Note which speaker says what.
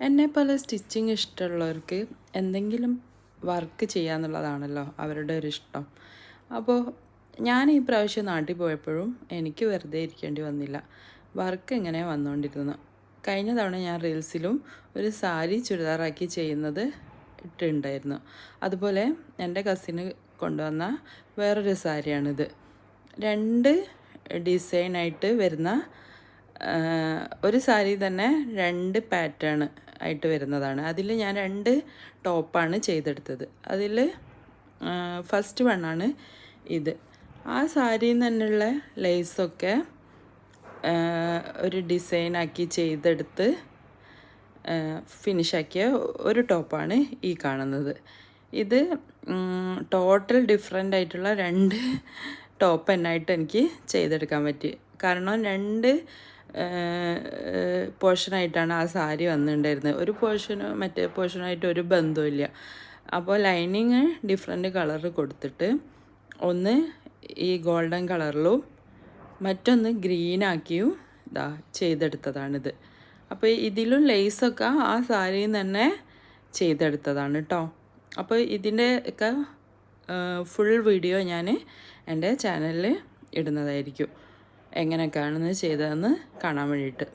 Speaker 1: എന്നെപ്പോലെ സ്റ്റിച്ചിങ് ഇഷ്ടമുള്ളവർക്ക് എന്തെങ്കിലും വർക്ക് ചെയ്യാന്നുള്ളതാണല്ലോ അവരുടെ ഒരു ഇഷ്ടം. അപ്പോൾ ഞാൻ ഈ പ്രാവശ്യം നാട്ടിൽ പോയപ്പോഴും എനിക്ക് വെറുതെ ഇരിക്കേണ്ടി വന്നില്ല. വർക്ക് ഇങ്ങനെ വന്നുകൊണ്ടിരുന്നു. കഴിഞ്ഞ തവണ ഞാൻ റീൽസിലും ഒരു സാരി ചുരിദാറാക്കി ചെയ്യുന്നത് ഇട്ടുണ്ടായിരുന്നു. അതുപോലെ എൻ്റെ കസിന് കൊണ്ടുവന്ന വേറൊരു സാരിയാണിത്. 2 ഡിസൈനായിട്ട് വരുന്ന ഒരു സാരി തന്നെ 2 പാറ്റേൺ ആയിട്ട് വരുന്നതാണ്. അതിൽ ഞാൻ 2 ടോപ്പാണ് ചെയ്തെടുത്തത്. അതിൽ ഫസ്റ്റ് വണ്ണാണ് ഇത്. ആ സാരിയിൽ നിന്ന് തന്നെയുള്ള ലേസൊക്കെ ഒരു ഡിസൈനാക്കി ചെയ്തെടുത്ത് ഫിനിഷാക്കിയ ഒരു ടോപ്പാണ് ഈ കാണുന്നത്. ഇത് ടോട്ടൽ ഡിഫറെൻ്റ് ആയിട്ടുള്ള 2 ടോപ്പ് എന്നായിട്ട് എനിക്ക് ചെയ്തെടുക്കാൻ പറ്റി. കാരണം 2 പോർഷനായിട്ടാണ് ആ സാരി വന്നിട്ടുണ്ടായിരുന്നത്. ഒരു പോർഷനും മറ്റേ പോർഷനായിട്ട് ഒരു ബന്ധവുമില്ല. അപ്പോൾ ലൈനിങ് ഡിഫറെൻറ്റ് കളർ കൊടുത്തിട്ട് ഒന്ന് ഈ ഗോൾഡൻ കളറിലും മറ്റൊന്ന് ഗ്രീനാക്കിയും ഇതാ ചെയ്തെടുത്തതാണിത്. അപ്പോൾ ഇതിലും ലേസൊക്കെ ആ സാരിയിൽ നിന്ന് തന്നെ ചെയ്തെടുത്തതാണ് കേട്ടോ. അപ്പോൾ ഇതിൻ്റെ ഒക്കെ ഫുൾ വീഡിയോ ഞാൻ എൻ്റെ ചാനലിൽ ഇടുന്നതായിരിക്കും, എങ്ങനെയൊക്കെയാണെന്ന് ചെയ്തതെന്ന് കാണാൻ വേണ്ടിയിട്ട്.